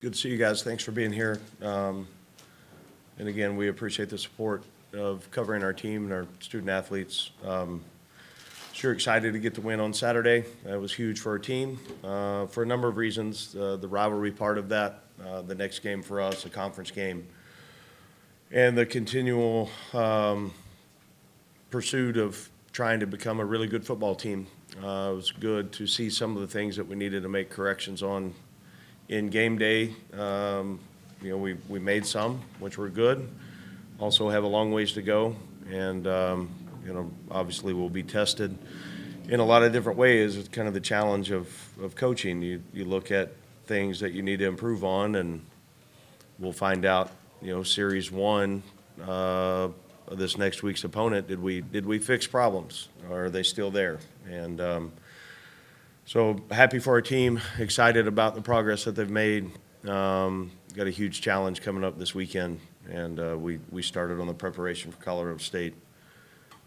Good to see you guys. Thanks for being here. And again, we appreciate the support of covering our team and our student athletes. Sure excited to get the win on Saturday. That was huge for our team for a number of reasons. The rivalry part of that, the next game for us, a conference game, and the continual pursuit of trying to become a really good football team. It was good to see some of the things that we needed to make corrections on in game day. We made some, which were good. Also have a long ways to go, and obviously we'll be tested in a lot of different ways. It's kind of the challenge of coaching. You look at things that you need to improve on, and we'll find out. Series one, this next week's opponent, did we fix problems, or are they still there? And so happy for our team, excited about the progress that they've made. Got a huge challenge coming up this weekend, and we started on the preparation for Colorado State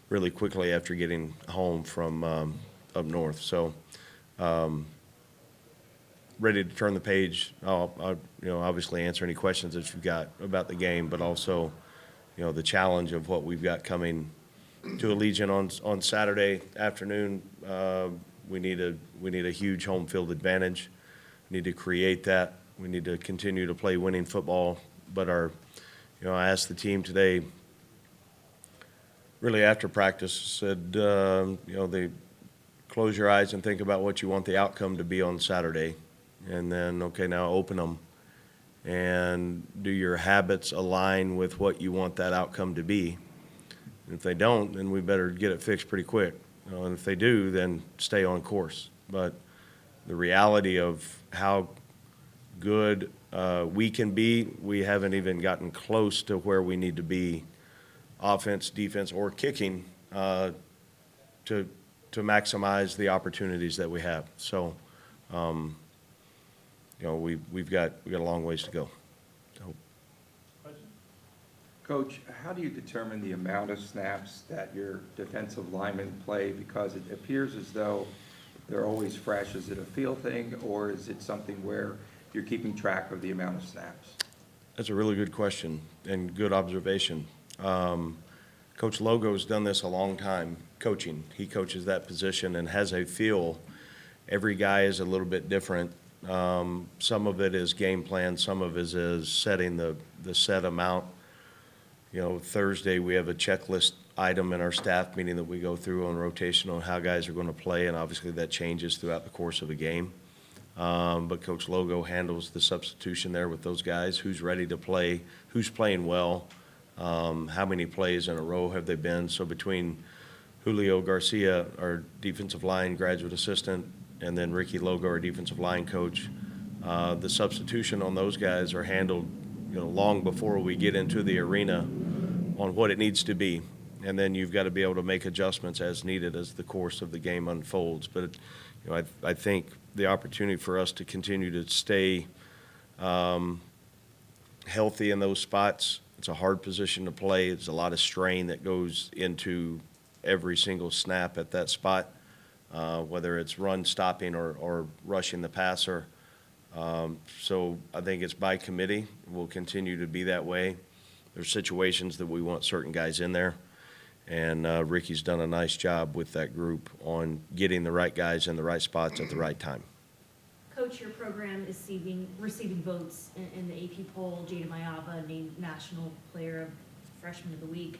really quickly after getting home from up north. So ready to turn the page. I'll obviously answer any questions that you've got about the game, but also the challenge of what we've got coming to Allegiant on Saturday afternoon. We need a huge home field advantage. We need to create that. We need to continue to play winning football. But I asked the team today, really after practice, said, they close your eyes and think about what you want the outcome to be on Saturday, and then now open them, and do your habits align with what you want that outcome to be? And if they don't, then we better get it fixed pretty quick. And if they do, then stay on course. But the reality of how good we can be, we haven't even gotten close to where we need to be, offense, defense, or kicking, to maximize the opportunities that we have. So, we've got a long ways to go. Coach, how do you determine the amount of snaps that your defensive linemen play? Because it appears as though they're always fresh. Is it a feel thing, or is it something where you're keeping track of the amount of snaps? That's a really good question and good observation. Coach Logo's done this a long time coaching. He coaches that position and has a feel. Every guy is a little bit different. Some of it is game plan. Some of it is setting the set amount. Thursday we have a checklist item in our staff meeting that we go through on rotation on how guys are going to play, and obviously that changes throughout the course of a game. But Coach Logo handles the substitution there with those guys, who's ready to play, who's playing well, how many plays in a row have they been. So between Julio Garcia, our defensive line graduate assistant, and then Ricky Logo, our defensive line coach, the substitution on those guys are handled long before we get into the arena on what it needs to be. And then you've got to be able to make adjustments as needed as the course of the game unfolds. But I think the opportunity for us to continue to stay healthy in those spots, it's a hard position to play. It's a lot of strain that goes into every single snap at that spot, whether it's run stopping or rushing the passer. So I think it's by committee. We'll continue to be that way. There's situations that we want certain guys in there, and Ricky's done a nice job with that group on getting the right guys in the right spots at the right time. Coach, your program is receiving votes in the AP poll. Jada Mayava named National Player of Freshman of the Week.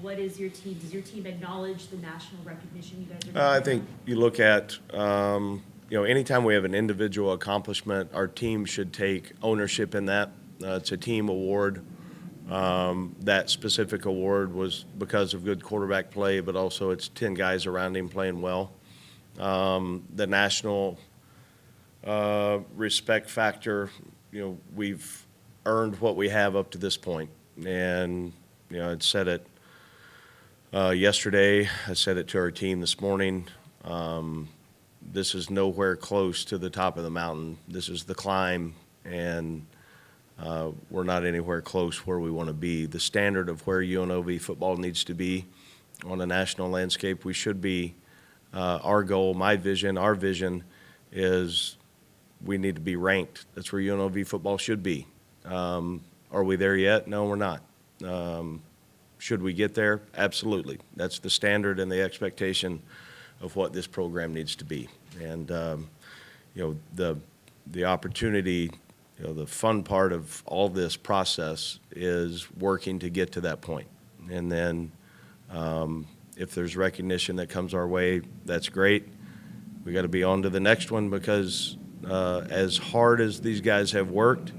What is your team? Does your team acknowledge the national recognition you guys are getting? I think you look at anytime we have an individual accomplishment, our team should take ownership in that. It's a team award. That specific award was because of good quarterback play, but also it's 10 guys around him playing well. The national respect factor, we've earned what we have up to this point. And, I'd said it yesterday. I said it to our team this morning. This is nowhere close to the top of the mountain. This is the climb, and we're not anywhere close where we want to be. The standard of where UNLV football needs to be on a national landscape, we should be. Our goal, our vision is we need to be ranked. That's where UNLV football should be. Are we there yet? No, we're not. Should we get there? Absolutely. That's the standard and the expectation of what this program needs to be. And, the opportunity, the fun part of all this process is working to get to that point. And then if there's recognition that comes our way, that's great. We got to be on to the next one because as hard as these guys have worked,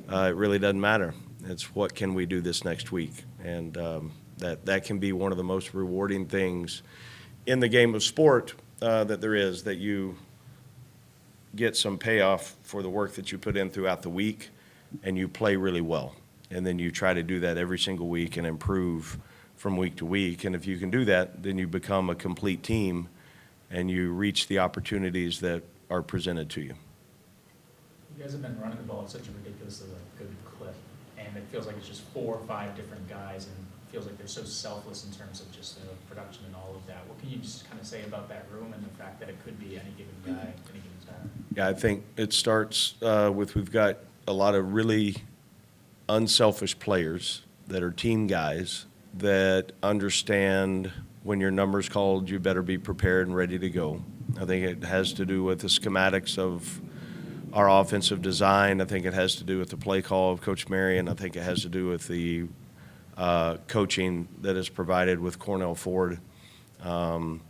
it really doesn't matter. It's what can we do this next week. And that can be one of the most rewarding things in the game of sport that there is, that you get some payoff for the work that you put in throughout the week and you play really well. And then you try to do that every single week and improve from week to week. And if you can do that, then you become a complete team and you reach the opportunities that are presented to you. You guys have been running the ball at such a ridiculously good clip, and it feels like it's just 4 or 5 different guys, and it feels like they're so selfless in terms of just the production and all of that. What can you just kind of say about that room and the fact that it could be any given guy, any given time? Yeah, I think it starts with we've got a lot of really unselfish players that are team guys that understand when your number's called, you better be prepared and ready to go. I think it has to do with the schematics of our offensive design. I think it has to do with the play call of Coach Marion. I think it has to do with the coaching that is provided with Cornell Ford. And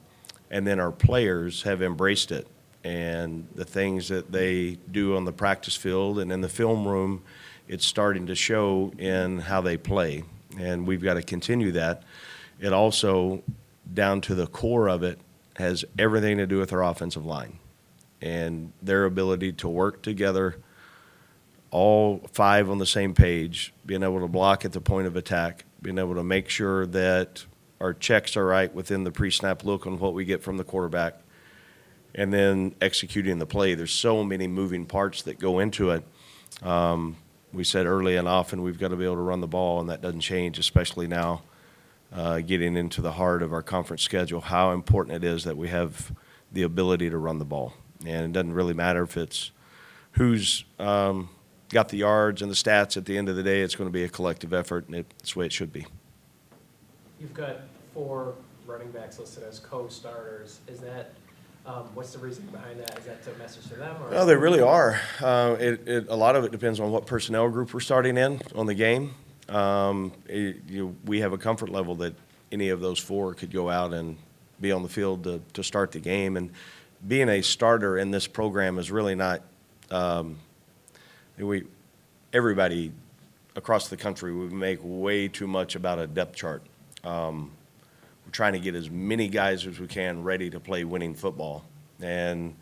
then our players have embraced it. And the things that they do on the practice field and in the film room, it's starting to show in how they play. And we've got to continue that. It also, down to the core of it, has everything to do with our offensive line and their ability to work together, all 5 on the same page, being able to block at the point of attack, being able to make sure that our checks are right within the pre-snap look on what we get from the quarterback, and then executing the play. There's so many moving parts that go into it. We said early and often we've got to be able to run the ball, and that doesn't change, especially now getting into the heart of our conference schedule, how important it is that we have the ability to run the ball. And it doesn't really matter if it's who's got the yards and the stats. At the end of the day, it's going to be a collective effort, and it's the way it should be. You've got 4 running backs listed as co-starters. Is that what's the reason behind that? Is that a message to them? Or? Well, they really are. A lot of it depends on what personnel group we're starting in on the game. We have a comfort level that any of those 4 could go out and be on the field to start the game. And being a starter in this program is really not everybody across the country, we make way too much about a depth chart. We're trying to get as many guys as we can ready to play winning football. And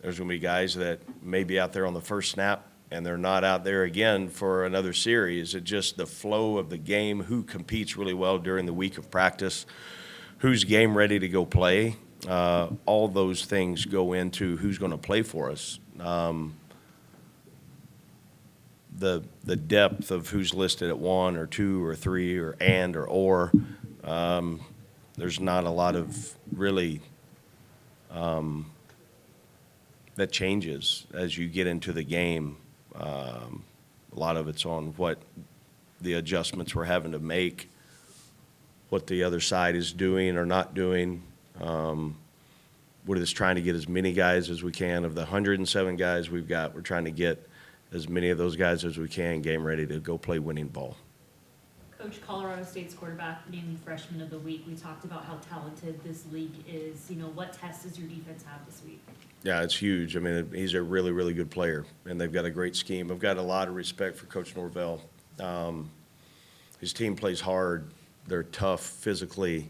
there's going to be guys that may be out there on the first snap, and they're not out there again for another series. It's just the flow of the game, who competes really well during the week of practice, who's game ready to go play. All those things go into who's going to play for us. The depth of who's listed at 1 or 2 or 3 or there's not a lot of really that changes as you get into the game. A lot of it's on what the adjustments we're having to make, what the other side is doing or not doing. We're just trying to get as many guys as we can. Of the 107 guys we've got, we're trying to get as many of those guys as we can game ready to go play winning ball. Coach, Colorado State's quarterback named Freshman of the Week. We talked about how talented this league is. What test does your defense have this week? Yeah, it's huge. I mean, he's a really, really good player, and they've got a great scheme. I've got a lot of respect for Coach Norvell. His team plays hard. They're tough physically.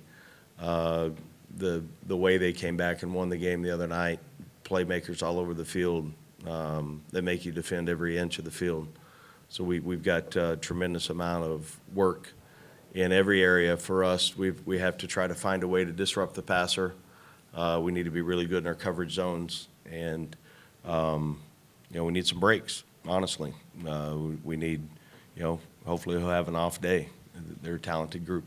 The way they came back and won the game the other night, playmakers all over the field. They make you defend every inch of the field. So we've got a tremendous amount of work in every area for us. We have to try to find a way to disrupt the passer. We need to be really good in our coverage zones, and we need some breaks. Honestly, we need, hopefully he'll have an off day. They're a talented group.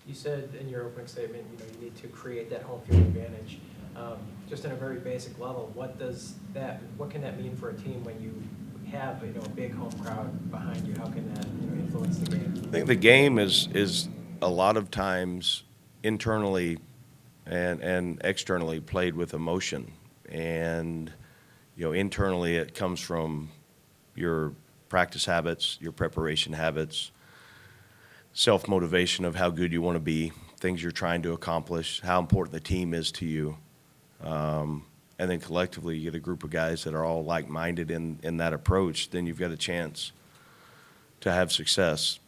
You said in your opening statement, you need to create that home field advantage. Just in a very basic level, what can that mean for a team when you have, a big home crowd behind you? How can that, influence the game? I think the game is a lot of times internally and externally played with emotion. And, internally it comes from your practice habits, your preparation habits, self-motivation of how good you want to be, things you're trying to accomplish, how important the team is to you. And then collectively, you get a group of guys that are all like-minded in that approach, then you've got a chance to have success.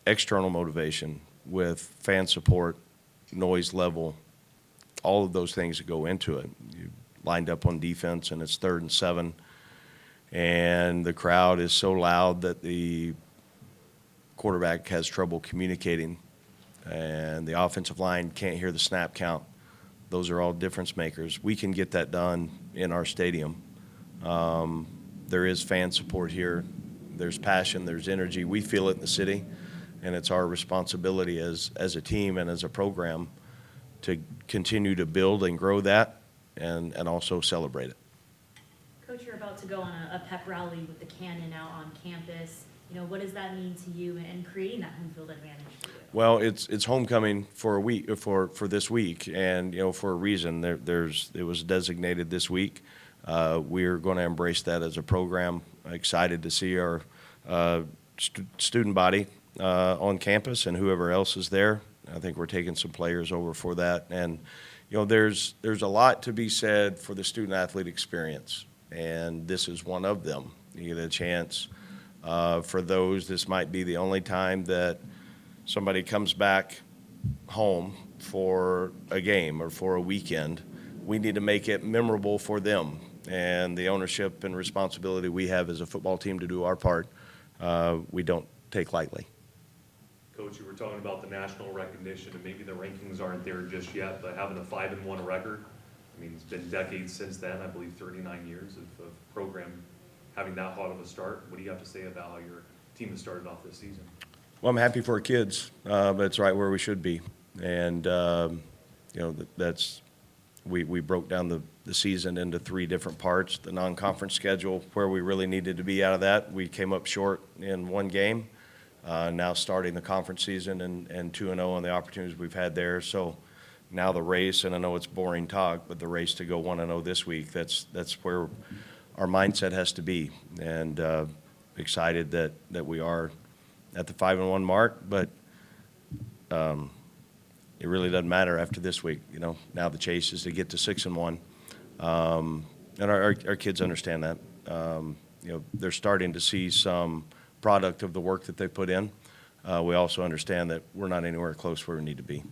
External motivation with fan support, noise level, all of those things that go into it. You lined up on defense, and it's 3rd and 7, and the crowd is so loud that the quarterback has trouble communicating, and the offensive line can't hear the snap count. Those are all difference makers. We can get that done in our stadium. There is fan support here. There's passion, there's energy. We feel it in the city, and it's our responsibility as a team and as a program to continue to build and grow that and also celebrate it. Coach, you're about to go on a pep rally with the cannon out on campus. What does that mean to you and creating that home field advantage for you? Well, it's homecoming for a week for this week, and for a reason. It was designated this week. We're going to embrace that as a program. Excited to see our student body on campus and whoever else is there. I think we're taking some players over for that, and there's a lot to be said for the student athlete experience, and this is one of them. You get a chance. For those, this might be the only time that somebody comes back home for a game or for a weekend. We need to make it memorable for them, and the ownership and responsibility we have as a football team to do our part, we don't take lightly. Coach, you were talking about the national recognition, and maybe the rankings aren't there just yet, but having a 5-1 record, I mean, it's been decades since then, I believe 39 years of program having that hot of a start. What do you have to say about how your team has started off this season? Well, I'm happy for our kids, but it's right where we should be. And, we broke down the season into 3 different parts. The non-conference schedule, where we really needed to be out of that, we came up short in 1 game. Now starting the conference season and 2-0 on the opportunities we've had there. So now the race, and I know it's boring talk, but the race to go 1-0 this week, that's where our mindset has to be. And excited that we are at the 5-1 mark, but it really doesn't matter after this week. Now the chase is to get to 6-1, and our kids understand that. They're starting to see some product of the work that they put in. We also understand that we're not anywhere close where we need to be.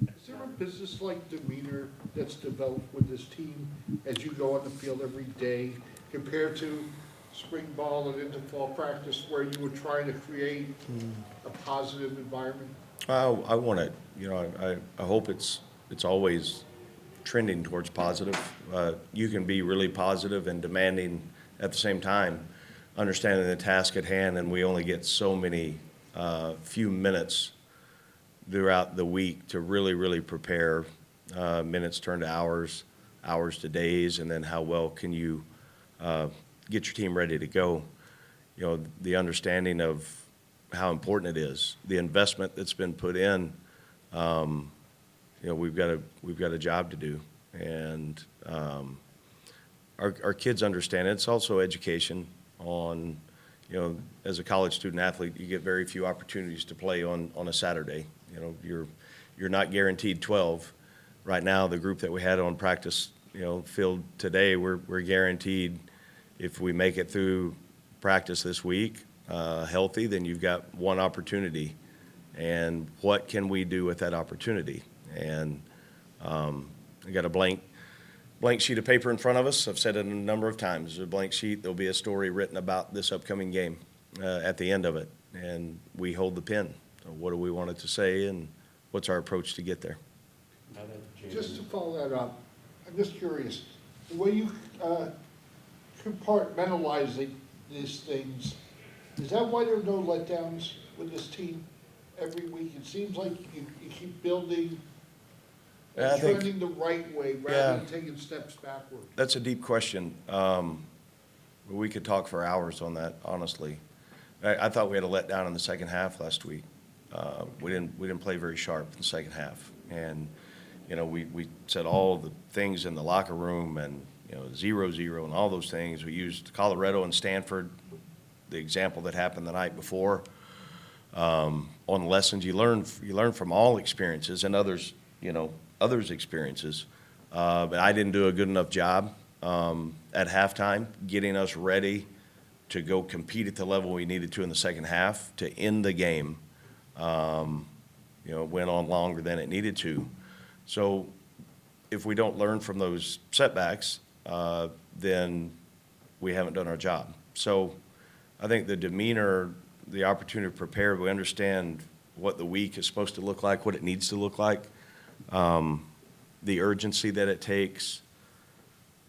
Is there a business-like demeanor that's developed with this team as you go on the field every day compared to spring ball and into fall practice where you were trying to create a positive environment? I want to, I hope it's always trending towards positive. You can be really positive and demanding at the same time, understanding the task at hand, and we only get so many few minutes throughout the week to really prepare. Minutes turn to hours, hours to days, and then how well can you get your team ready to go. The understanding of how important it is, the investment that's been put in. We've got a job to do, and our kids understand it. It's also education on, as a college student athlete, you get very few opportunities to play on a Saturday. You're not guaranteed 12. Right now, the group that we had on practice, field today, we're guaranteed if we make it through practice this week healthy, then you've got 1 opportunity. And what can we do with that opportunity? And I got a blank sheet of paper in front of us. I've said it a number of times. There's a blank sheet. There'll be a story written about this upcoming game at the end of it. And we hold the pen. So what do we want it to say, and what's our approach to get there? Just to follow that up, I'm just curious, the way you compartmentalize these things, is that why there are no letdowns with this team every week? It seems like you keep building Yeah, I and think- trending the right way rather than taking steps backward? That's a deep question. We could talk for hours on that, honestly. I thought we had a letdown in the second half last week. We didn't play very sharp in the second half. And, we said all the things in the locker room and, 0-0 and all those things. We used Colorado and Stanford, the example that happened the night before. On the lessons you learn from all experiences and others' experiences. But I didn't do a good enough job at halftime getting us ready to go compete at the level we needed to in the second half to end the game. It went on longer than it needed to. So if we don't learn from those setbacks, then we haven't done our job. So I think the demeanor, the opportunity to prepare, we understand what the week is supposed to look like, what it needs to look like, the urgency that it takes,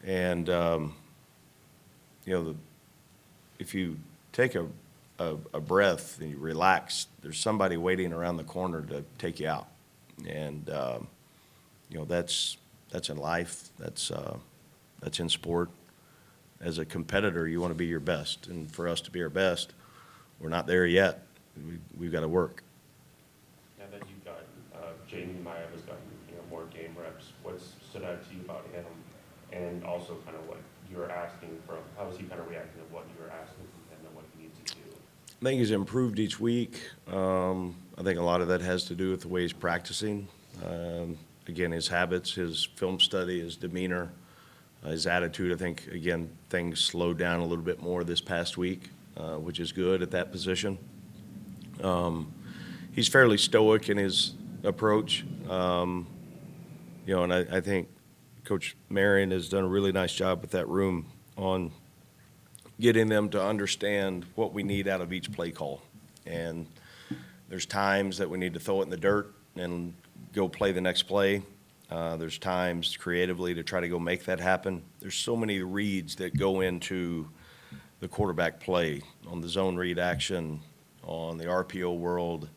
and if you take a breath and you relax, there's somebody waiting around the corner to take you out, and that's in life, that's in sport. As a competitor, you want to be your best, and for us to be our best, we're not there yet. We've got to work. Now that you've got, Jamie Maeva's gotten, more game reps, what's stood out to you about him? And also kind of what you're asking from, how is he kind of reacting to what you're asking from him and what he needs to do? I think he's improved each week. I think a lot of that has to do with the way he's practicing. Again, his habits, his film study, his demeanor, his attitude. I think, again, things slowed down a little bit more this past week, which is good at that position. He's fairly stoic in his approach. And I think Coach Marion has done a really nice job with that room on getting them to understand what we need out of each play call. And there's times that we need to throw it in the dirt and go play the next play. There's times creatively to try to go make that happen. There's so many reads that go into the quarterback play on the zone read action, on the RPO world,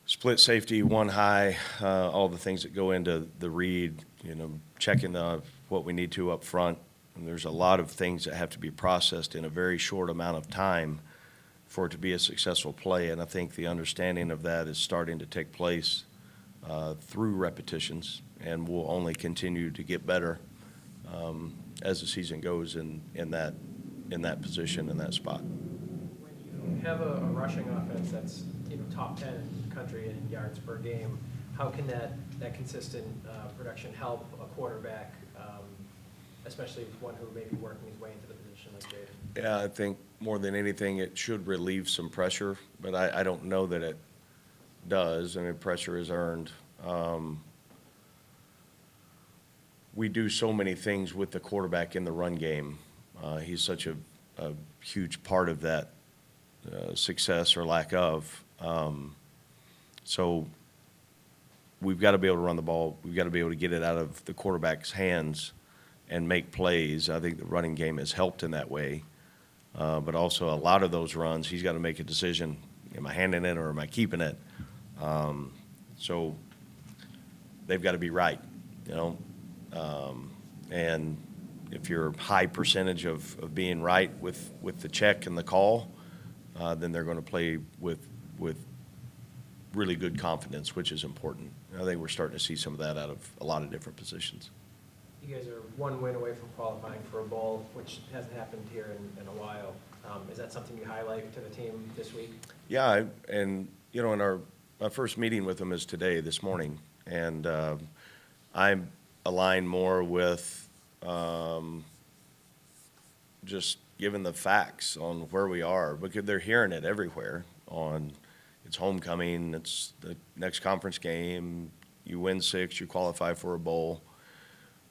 split safety, one high, all the things that go into the read, checking what we need to up front. And there's a lot of things that have to be processed in a very short amount of time for it to be a successful play. And I think the understanding of that is starting to take place through repetitions, and will only continue to get better as the season goes in that position, in that spot. When you have a rushing offense that's top 10 in the country in yards per game, how can that consistent production help a quarterback, especially one who may be working his way into the position like Jaden? Yeah, I think more than anything, it should relieve some pressure, but I don't know that it does. I mean, pressure is earned. We do so many things with the quarterback in the run game. He's such a huge part of that success or lack of. So we've got to be able to run the ball. We've got to be able to get it out of the quarterback's hands and make plays. I think the running game has helped in that way. But also a lot of those runs, he's got to make a decision. Am I handing it or am I keeping it? So they've got to be right, and if you're high percentage of being right with the check and the call, then they're going to play with really good confidence, which is important. I think we're starting to see some of that out of a lot of different positions. You guys are one win away from qualifying for a bowl, which hasn't happened here in a while. Is that something you highlight to the team this week? Yeah, and in our first meeting with them is today, this morning, and I'm aligned more with just giving the facts on where we are, because they're hearing it everywhere on it's homecoming, it's the next conference game, you win 6, you qualify for a bowl.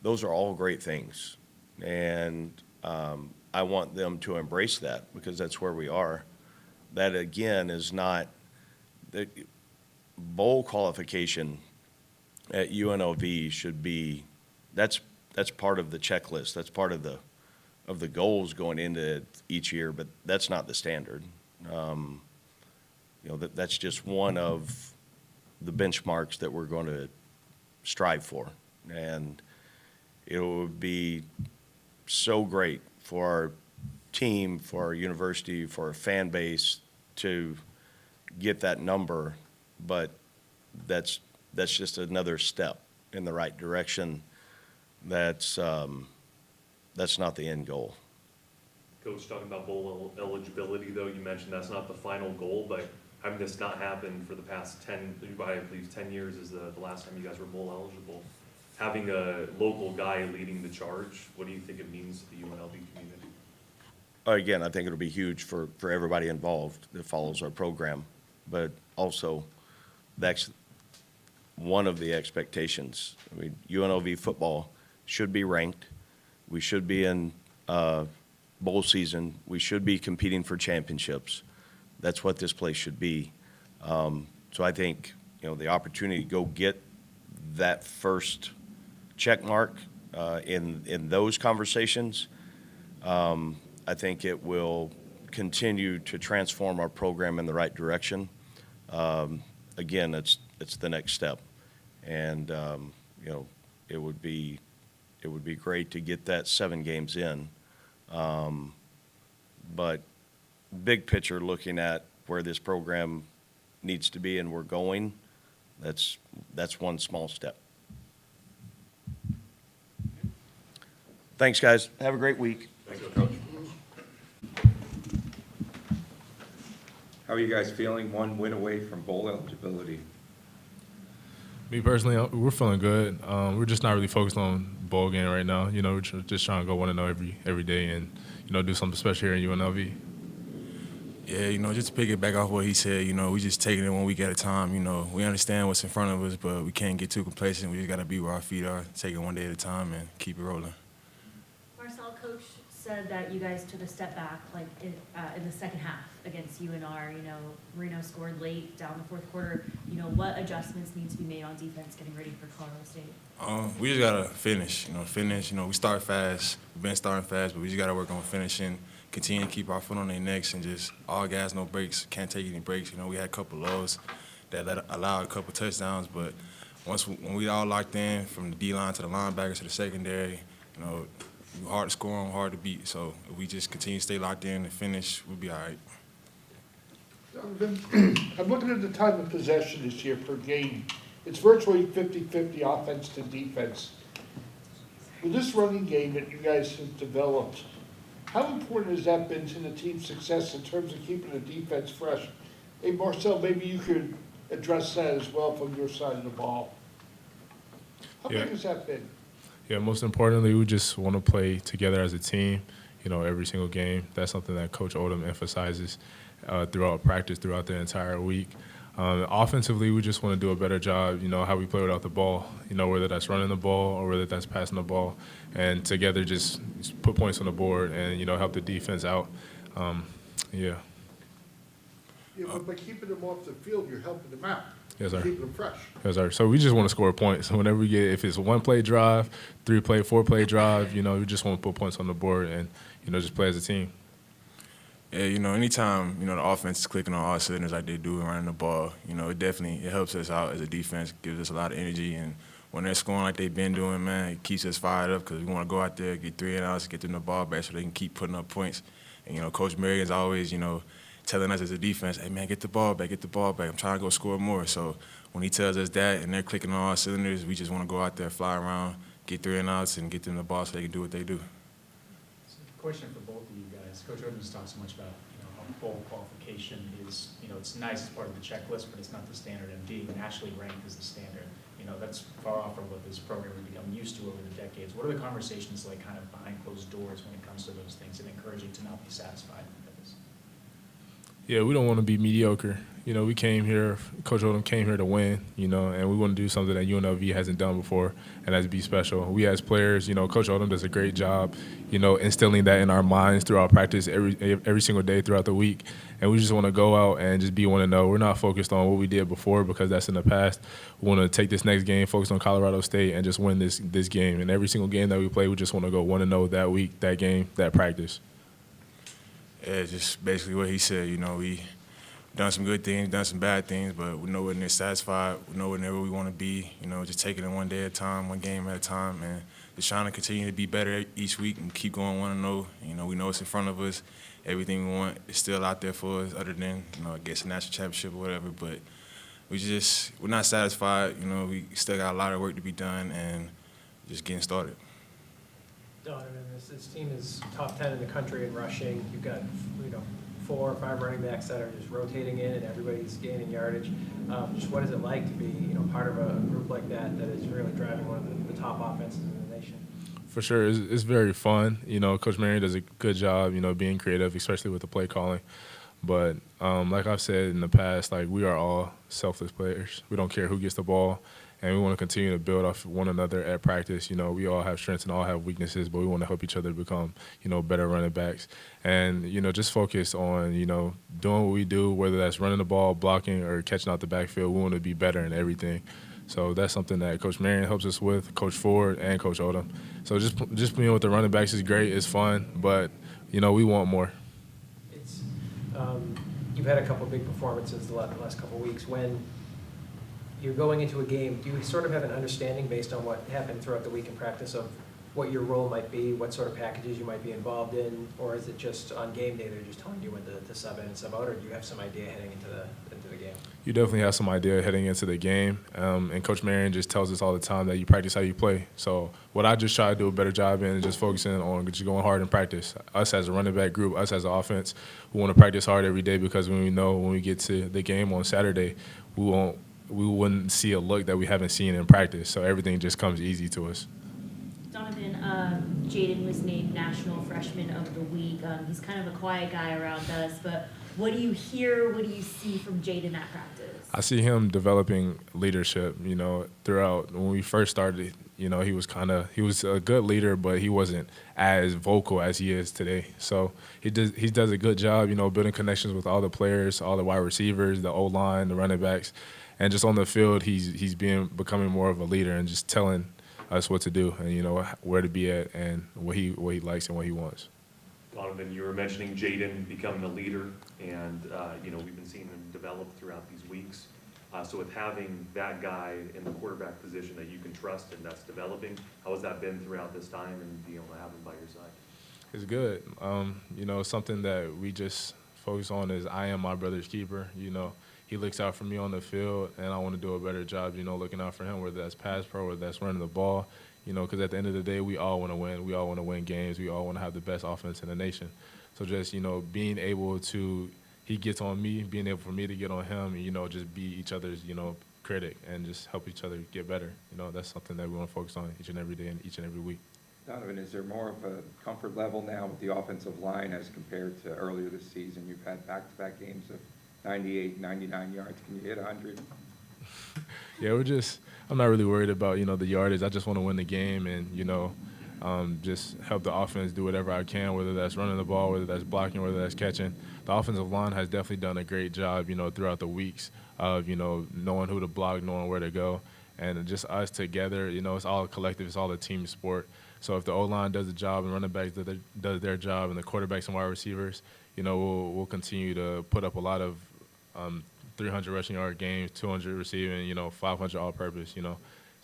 Those are all great things, and I want them to embrace that, because that's where we are. That, again, is not the bowl qualification at UNLV should be, that's part of the checklist. That's part of the goals going into each year, but that's not the standard. That's just one of the benchmarks that we're going to strive for. And it would be so great for our team, for our university, for our fan base to get that number, but that's just another step in the right direction. That's not the end goal. Coach, talking about bowl eligibility, though, you mentioned that's not the final goal, but having this not happen for the past 10, I believe 10 years is the last time you guys were bowl eligible. Having a local guy leading the charge, what do you think it means to the UNLV community? Again, I think it'll be huge for everybody involved that follows our program, but also that's one of the expectations. I mean, UNLV football should be ranked. We should be in bowl season. We should be competing for championships. That's what this place should be. So I think, the opportunity to go get that first check mark in those conversations, I think it will continue to transform our program in the right direction. Again, it's the next step. And, it would be great to get that 7 games in. But big picture, looking at where this program needs to be and we're going, that's one small step. Thanks, guys. Have a great week. Thanks, Coach. How are you guys feeling 1 win away from bowl eligibility? Me personally, we're feeling good. We're just not really focused on bowl game right now. We're just trying to go 1-0 every day and, do something special here in UNLV. Yeah, just to piggyback off what he said, we just taking it 1 week at a time. We understand what's in front of us, but we can't get too complacent. We just got to be where our feet are, take it 1 day at a time, and keep it rolling. Marsel, Coach said that you guys took a step back, like in the second half against UNR. Marino scored late down the fourth quarter. What adjustments need to be made on defense getting ready for Colorado State? We just gotta finish. We start fast. We've been starting fast, but we just gotta work on finishing. Continue to keep our foot on their necks and just all gas, no breaks. Can't take any breaks. We had a couple lows that allowed a couple touchdowns, but when we all locked in, from the D-line to the linebackers to the secondary, hard to score on, hard to beat. So if we just continue to stay locked in and finish, we'll be all right. Donavyn, I'm looking at the time of possession this year per game. It's virtually 50-50 offense to defense. With this running game that you guys have developed, how important has that been to the team's success in terms of keeping the defense fresh? Hey, Marsel, maybe you could address that as well from your side of the ball. How big has that been? Yeah, most importantly, we just want to play together as a team, every single game. That's something that Coach Odom emphasizes throughout practice, throughout the entire week. Offensively, we just want to do a better job, how we play without the ball, whether that's running the ball or whether that's passing the ball. And together just put points on the board and, help the defense out. Yeah. Yeah, but by keeping them off the field, you're helping them out. Yes, sir. Keeping them fresh. Yes, sir. So we just want to score points. Whenever we get, if it's a 1-play drive, 3-play, 4-play drive, we just want to put points on the board and, just play as a team. Yeah, anytime, the offense is clicking on all cylinders like they do and running the ball, it helps us out as a defense, gives us a lot of energy. And when they're scoring like they've been doing, man, it keeps us fired up because we want to go out there, get 3 and outs, get them the ball back so they can keep putting up points. And, Coach Marigan's always, telling us as a defense, hey, man, get the ball back, get the ball back. I'm trying to go score more. So when he tells us that and they're clicking on all cylinders, we just want to go out there, fly around, get 3 and outs, and get them the ball so they can do what they do. So question for both of you guys. Coach Odom's talked so much about, how bowl qualification is, it's nice as part of the checklist, but it's not the standard, and being nationally ranked is the standard. That's far off from what this program has become used to over the decades. What are the conversations like kind of behind closed doors when it comes to those things and encouraging to not be satisfied with this? Yeah, we don't want to be mediocre. We came here, Coach Odom came here to win, and we want to do something that UNLV hasn't done before, and that's be special. We as players, Coach Odom does a great job, instilling that in our minds through our practice every single day throughout the week. And we just want to go out and just be 1-0. We're not focused on what we did before because that's in the past. We want to take this next game, focus on Colorado State, and just win this game. And every single game that we play, we just want to go 1-0 that week, that game, that practice. Yeah, just basically what he said, done some good things, done some bad things, but we're nowhere near satisfied. We're nowhere near where we want to be. You know, just taking it one day at a time, one game at a time, and just trying to continue to be better each week and keep going 1-0. You know, we know it's in front of us. Everything we want is still out there for us, other than, you know, I guess a national championship or whatever. But we're not satisfied. You know, we still got a lot of work to be done, and just getting started. Donavyn, this team is top 10 in the country in rushing. You've got, 4 or 5 running backs that are just rotating in, and everybody's gaining yardage. Just what is it like to be, part of a group like that is really driving one of the top offenses in the nation? For sure, it's very fun. Coach Marion does a good job, being creative, especially with the play calling. But like I've said in the past, like, we are all selfless players. We don't care who gets the ball, and we want to continue to build off one another at practice. We all have strengths and all have weaknesses, but we want to help each other become, better running backs. And, just focus on, doing what we do, whether that's running the ball, blocking, or catching out the backfield. We want to be better in everything. So that's something that Coach Marion helps us with, Coach Ford, and Coach Odom. So just being with the running backs is great. It's fun, but, we want more. It's you've had a couple of big performances the last couple of weeks. When you're going into a game, do you sort of have an understanding based on what happened throughout the week in practice of what your role might be, what sort of packages you might be involved in, or is it just on game day they're just telling you when to sub in and sub out, or do you have some idea heading into the game? You definitely have some idea heading into the game, and Coach Marion just tells us all the time that you practice how you play. So what I just try to do a better job in is just focusing on just going hard in practice. Us as a running back group, us as an offense, we want to practice hard every day, because when we know when we get to the game on Saturday, we wouldn't see a look that we haven't seen in practice. So everything just comes easy to us. Donavyn, Jaden was named National Freshman of the Week. He's kind of a quiet guy around us, but what do you hear, what do you see from Jaden at practice? I see him developing leadership, throughout. When we first started, he was a good leader, but he wasn't as vocal as he is today. So he does a good job, building connections with all the players, all the wide receivers, the O-line, the running backs. And just on the field, he's becoming more of a leader and just telling us what to do and, where to be at and what he likes and what he wants. Donavyn, you were mentioning Jaden becoming a leader, and, we've been seeing him develop throughout these weeks. So with having that guy in the quarterback position that you can trust and that's developing, how has that been throughout this time and being able to have him by your side? It's good. Something that we just focus on is I am my brother's keeper. He looks out for me on the field, and I want to do a better job, looking out for him, whether that's pass pro, whether that's running the ball, because at the end of the day, we all want to win. We all want to win games. We all want to have the best offense in the nation. So just, being able to, he gets on me, being able for me to get on him, and, just be each other's, critic and just help each other get better. That's something that we want to focus on each and every day and each and every week. Donavyn, is there more of a comfort level now with the offensive line as compared to earlier this season? You've had back-to-back games of 98, 99 yards. Can you hit 100? Yeah, I'm not really worried about, the yardage. I just want to win the game and, just help the offense do whatever I can, whether that's running the ball, whether that's blocking, whether that's catching. The offensive line has definitely done a great job, throughout the weeks of, knowing who to block, knowing where to go. And just us together, it's all collective, it's all a team sport. So if the O-line does the job and running backs does their job and the quarterbacks and wide receivers, we'll continue to put up a lot of 300 rushing yard games, 200 receiving, 500 all-purpose,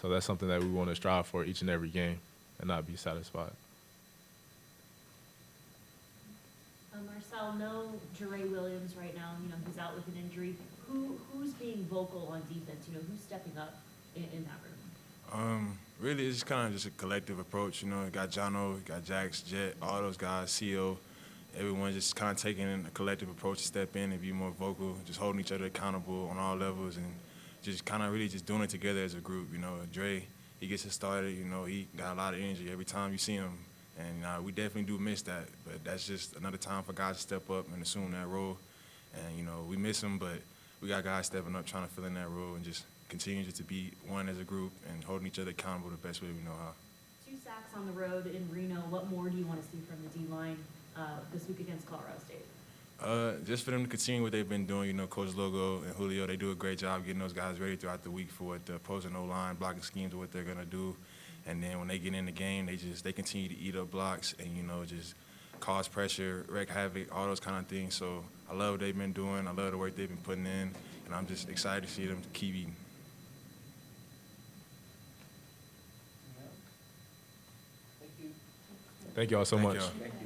So that's something that we want to strive for each and every game and not be satisfied. Marsel, no Jere Williams right now, he's out with an injury. Who's being vocal on defense? Who's stepping up in that room? Really, it's kind of just a collective approach. You got Jono, got Jax, Jet, all those guys, CO. Everyone just kind of taking a collective approach to step in and be more vocal, just holding each other accountable on all levels and just kind of really just doing it together as a group. Dre, he gets it started, he got a lot of energy every time you see him. And we definitely do miss that, but that's just another time for guys to step up and assume that role. And, we miss him, but we got guys stepping up, trying to fill in that role and just continue just to be one as a group and holding each other accountable the best way we know how. 2 sacks on the road in Reno. What more do you want to see from the D-line this week against Colorado State? Just for them to continue what they've been doing, Coach Logo and Julio, they do a great job getting those guys ready throughout the week for what the opposing O-line blocking schemes of what they're going to do. And then when they get in the game, they continue to eat up blocks and, just cause pressure, wreak havoc, all those kind of things. So I love what they've been doing. I love the work they've been putting in, and I'm just excited to see them keep eating. Thank y'all so Thank much. y'all. Thank you.